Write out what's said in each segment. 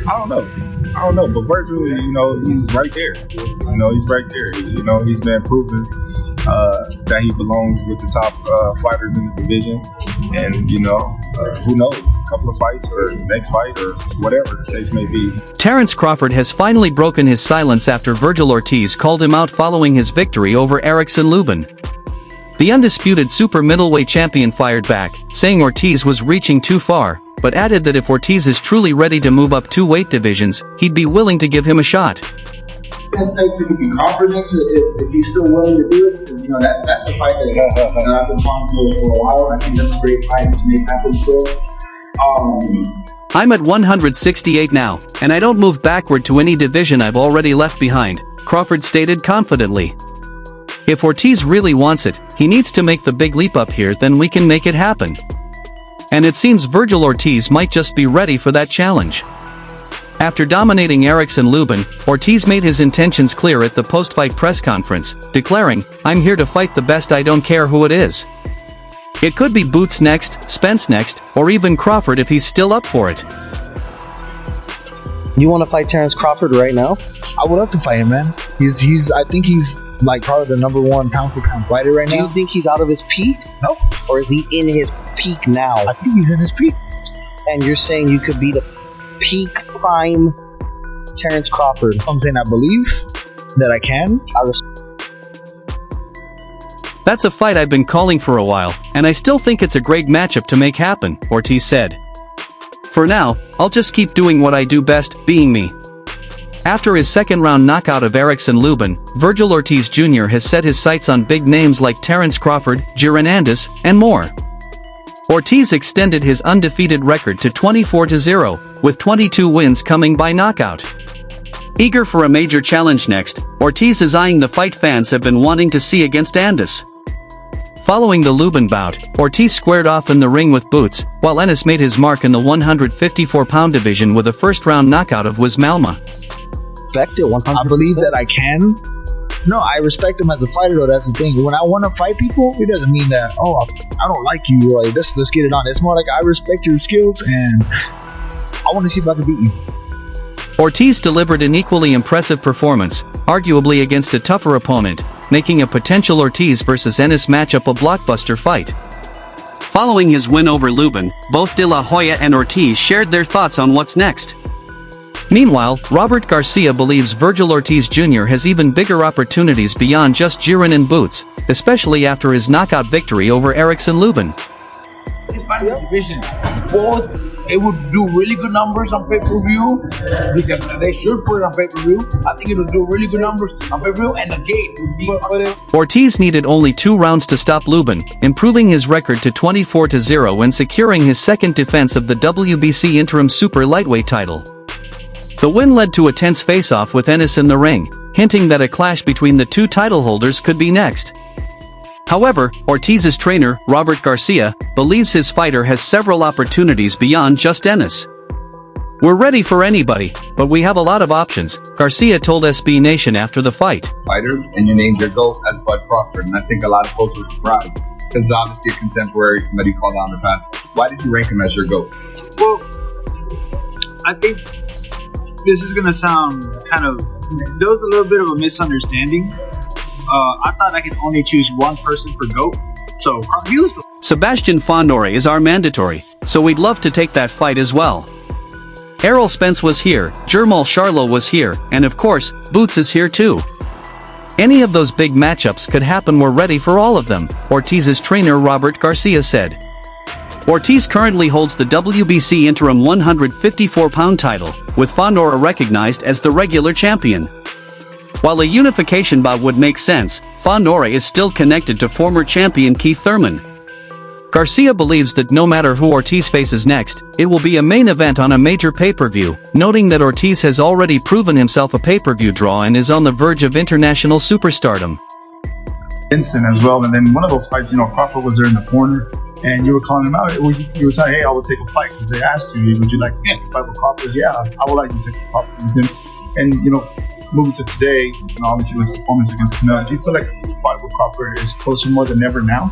I don't know, but Vergil, he's right there. He's right there. He's been proven that he belongs with the top fighters in the division. And, who knows? A couple of fights or next fight or whatever the case may be. Terence Crawford has finally broken his silence after Vergil Ortiz called him out following his victory over Erickson Lubin. The undisputed super middleweight champion fired back, saying Ortiz was reaching too far, but added that if Ortiz is truly ready to move up 2 weight divisions, he'd be willing to give him a shot. I say to be confident if he's still willing to do it. That's a fight that I've been following for a while. I think that's a great fight to make happen still. I'm at 168 now, and I don't move backward to any division I've already left behind, Crawford stated confidently. If Ortiz really wants it, he needs to make the big leap up here, then we can make it happen. And it seems Vergil Ortiz might just be ready for that challenge. After dominating Erickson Lubin, Ortiz made his intentions clear at the post-fight press conference, declaring, "I'm here to fight the best, I don't care who it is." It could be Boots next, Spence next, or even Crawford if he's still up for it. You want to fight Terence Crawford right now? I would love to fight him, man. I think he's like probably the #1 pound for pound fighter right now. Do you think he's out of his peak? Nope. Or is he in his peak now? I think he's in his peak. And you're saying you could be the peak prime Terence Crawford? I'm saying I believe that I can. That's a fight I've been calling for a while, and I still think it's a great matchup to make happen, Ortiz said. For now, I'll just keep doing what I do best, being me. After his second-round knockout of Erickson Lubin, Vergil Ortiz Jr. has set his sights on big names like Terence Crawford, Girandis, and more. Ortiz extended his undefeated record to 24-0, with 22 wins coming by knockout. Eager for a major challenge next, Ortiz is eyeing the fight fans have been wanting to see against Andis. Following the Lubin bout, Ortiz squared off in the ring with Boots, while Ennis made his mark in the 154-pound division with a first-round knockout of Wiz Malma. I believe that I can. No, I respect him as a fighter, though. That's the thing. When I want to fight people, it doesn't mean that, I don't like you. Like, let's get it on. It's more like I respect your skills, and I want to see if I can beat you. Ortiz delivered an equally impressive performance, arguably against a tougher opponent, making a potential Ortiz vs Ennis matchup a blockbuster fight. Following his win over Lubin, both De La Hoya and Ortiz shared their thoughts on what's next. Meanwhile, Robert Garcia believes Vergil Ortiz Jr. has even bigger opportunities beyond just Giron and Boots, especially after his knockout victory over Erickson Lubin. This fight division, both it would do really good numbers on pay-per-view because they should put it on pay-per-view. I think it would do really good numbers on pay-per-view, and the gate would be. Ortiz needed only 2 rounds to stop Lubin, improving his record to 24-0 and securing his second defense of the WBC interim super lightweight title. The win led to a tense face-off with Ennis in the ring, hinting that a clash between the 2 title holders could be next. However, Ortiz's trainer, Robert Garcia, believes his fighter has several opportunities beyond just Ennis. "We're ready for anybody, but we have a lot of options," Garcia told SB Nation after the fight. Fighters, and you named your GOAT as Bud Crawford, and I think a lot of folks were surprised, because obviously a contemporary, somebody called out in the past. Why did you rank him as your GOAT? Well, I think this is gonna sound there was a little bit of a misunderstanding. I thought I could only choose one person for GOAT, so he was the... Sebastian Fondore is our mandatory, so we'd love to take that fight as well. Errol Spence was here, Jermall Charlo was here, and of course, Boots is here too. Any of those big matchups could happen, we're ready for all of them, Ortiz's trainer Robert Garcia said. Ortiz currently holds the WBC interim 154-pound title, with Fondora recognized as the regular champion. While a unification bout would make sense, Fondora is still connected to former champion Keith Thurman. Garcia believes that no matter who Ortiz faces next, it will be a main event on a major pay-per-view, noting that Ortiz has already proven himself a pay-per-view draw and is on the verge of international superstardom. Vincent as well, and then one of those fights, Crawford was there in the corner, and you were calling him out. You were saying, "Hey, I will take a fight," because they asked you, "Would you like to fight with Crawford?" "Yeah, I would like to take a fight with him." And moving to today, obviously with his performance against Canelo, do you feel like the fight with Crawford is closer more than ever now?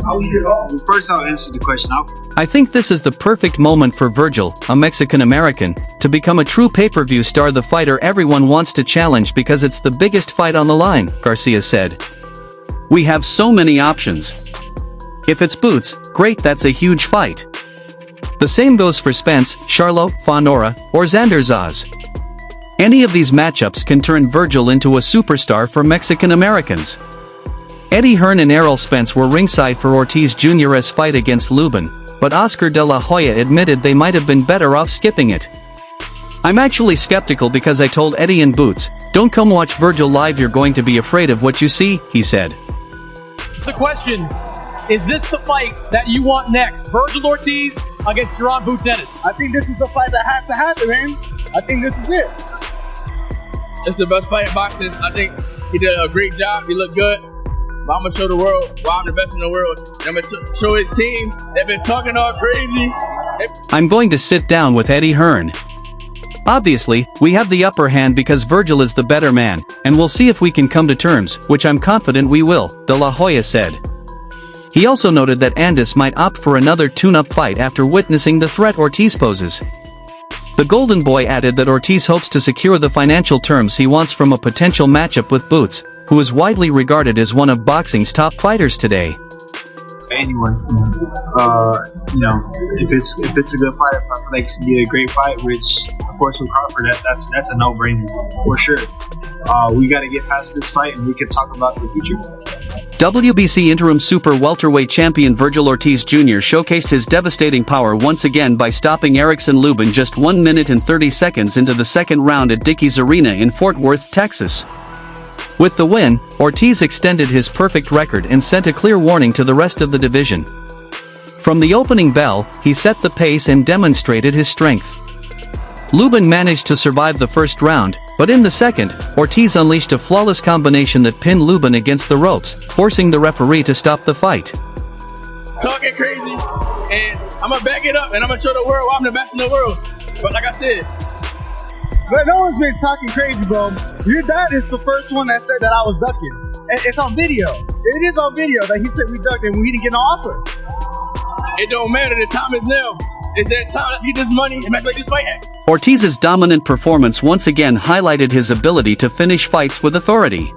First, I'll answer the question. I think this is the perfect moment for Vergil, a Mexican-American, to become a true pay-per-view star, the fighter everyone wants to challenge because it's the biggest fight on the line, Garcia said. We have so many options. If it's Boots, great, that's a huge fight. The same goes for Spence, Charlo, Fonora, or Xander Zaz. Any of these matchups can turn Vergil into a superstar for Mexican-Americans. Eddie Hearn and Errol Spence were ringside for Ortiz Jr.'s fight against Lubin, but Oscar de la Hoya admitted they might have been better off skipping it. I'm actually skeptical because I told Eddie and Boots, don't come watch Vergil live, you're going to be afraid of what you see, he said. The question, is this the fight that you want next? Vergil Ortiz against Duran Boots Ennis. I think this is the fight that has to happen, man. I think this is it. It's the best fight in boxing. I think he did a great job. He looked good. But I'm going to show the world why I'm the best in the world. I'm going to show his team. They've been talking all crazy. I'm going to sit down with Eddie Hearn. Obviously, we have the upper hand because Vergil is the better man, and we'll see if we can come to terms, which I'm confident we will, De La Hoya said. He also noted that Andis might opt for another tune-up fight after witnessing the threat Ortiz poses. The Golden Boy added that Ortiz hopes to secure the financial terms he wants from a potential matchup with Boots, who is widely regarded as one of boxing's top fighters today. Anyone, if it's a good fight, if I feel like it's gonna be a great fight, which of course with Crawford, that's a no-brainer for sure. We got to get past this fight, and we can talk about the future. WBC interim super welterweight champion Vergil Ortiz Jr. showcased his devastating power once again by stopping Erickson Lubin just 1 minute and 30 seconds into the second round at Dickies Arena in Fort Worth, Texas. With the win, Ortiz extended his perfect record and sent a clear warning to the rest of the division. From the opening bell, he set the pace and demonstrated his strength. Lubin managed to survive the first round, but in the second, Ortiz unleashed a flawless combination that pinned Lubin against the ropes, forcing the referee to stop the fight. Talking crazy, and I'm going to back it up, and I'm going to show the world why I'm the best in the world. But like I said, but no one's been talking crazy, bro. Your dad is the first one that said that I was ducking. It's on video. It is on video that he said we ducked and we didn't get no offer. It don't matter. The time is now. It's that time. Let's get this money and make this fight happen. Ortiz's dominant performance once again highlighted his ability to finish fights with authority.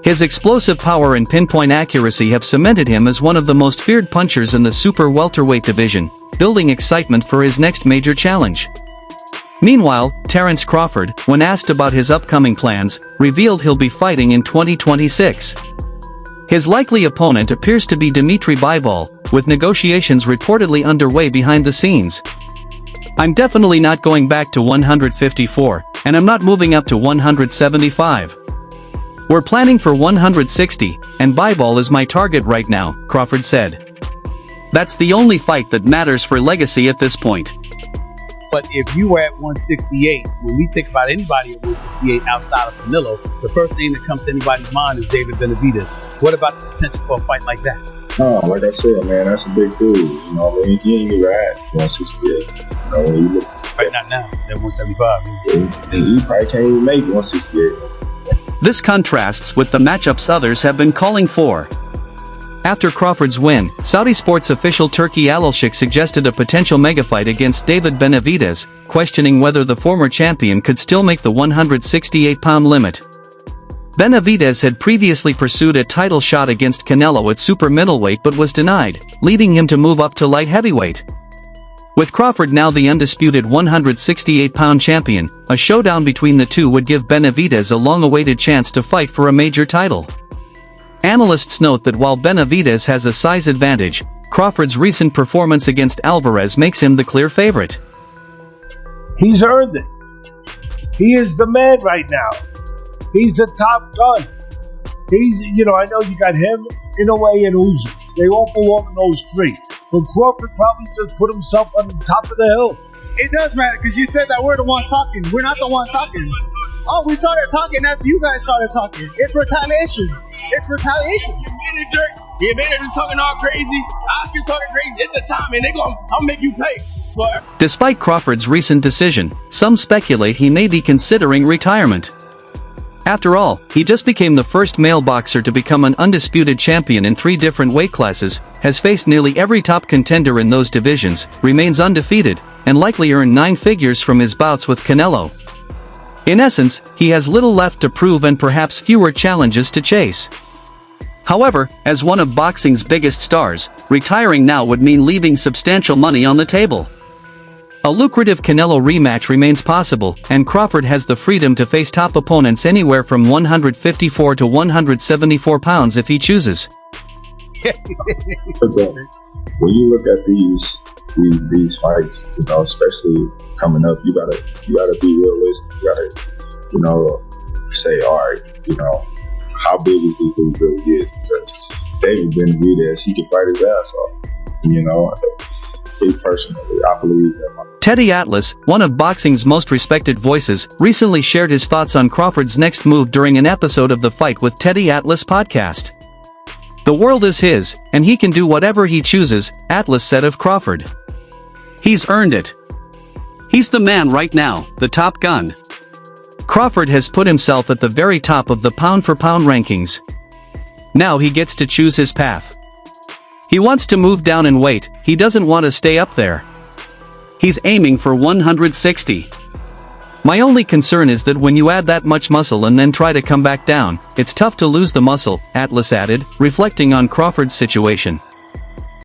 His explosive power and pinpoint accuracy have cemented him as one of the most feared punchers in the super welterweight division, building excitement for his next major challenge. Meanwhile, Terence Crawford, when asked about his upcoming plans, revealed he'll be fighting in 2026. His likely opponent appears to be Dmitry Bivol, with negotiations reportedly underway behind the scenes. I'm definitely not going back to 154, and I'm not moving up to 175. We're planning for 160, and Bivol is my target right now, Crawford said. That's the only fight that matters for legacy at this point. But if you were at 168, when we think about anybody at 168 outside of Canelo, the first name that comes to anybody's mind is David Benavidez. What about the potential for a fight like that? No, like I said, man, that's a big dude. You know, I mean, he ain't even at 168. You know, when you look, right, not now, at 175. He probably can't even make 168. This contrasts with the matchups others have been calling for. After Crawford's win, Saudi sports official Turki Alalshik suggested a potential megafight against David Benavidez, questioning whether the former champion could still make the 168-pound limit. Benavidez had previously pursued a title shot against Canelo at super middleweight but was denied, leading him to move up to light heavyweight. With Crawford now the undisputed 168-pound champion, a showdown between the two would give Benavidez a long-awaited chance to fight for a major title. Analysts note that while Benavidez has a size advantage, Crawford's recent performance against Alvarez makes him the clear favorite. He's earned it. He is the man right now. He's the top gun. He's, I know you got him, in a way, and Uzi. They all belong in those three. But Crawford probably just put himself on the top of the hill. It does matter, because you said that we're the ones talking. We're not the ones talking. Oh, we started talking after you guys started talking. It's retaliation. It's retaliation. Your manager's talking all crazy. Oscar's talking crazy. It's the time, and I'll make you pay. Despite Crawford's recent decision, some speculate he may be considering retirement. After all, he just became the first male boxer to become an undisputed champion in 3 different weight classes, has faced nearly every top contender in those divisions, remains undefeated, and likely earned 9 figures from his bouts with Canelo. In essence, he has little left to prove and perhaps fewer challenges to chase. However, as one of boxing's biggest stars, retiring now would mean leaving substantial money on the table. A lucrative Canelo rematch remains possible, and Crawford has the freedom to face top opponents anywhere from 154 to 174 pounds if he chooses. When you look at these fights, you know, especially coming up, you gotta be realistic. You gotta, say, all right, how big is this dude really is? Because David Benavidez, he can fight his ass off. Me personally, I believe that. Teddy Atlas, one of boxing's most respected voices, recently shared his thoughts on Crawford's next move during an episode of the Fight with Teddy Atlas podcast. The world is his, and he can do whatever he chooses, Atlas said of Crawford. He's earned it. He's the man right now, the top gun. Crawford has put himself at the very top of the pound-for-pound rankings. Now he gets to choose his path. He wants to move down in weight, he doesn't want to stay up there. He's aiming for 160. My only concern is that when you add that much muscle and then try to come back down, it's tough to lose the muscle, Atlas added, reflecting on Crawford's situation.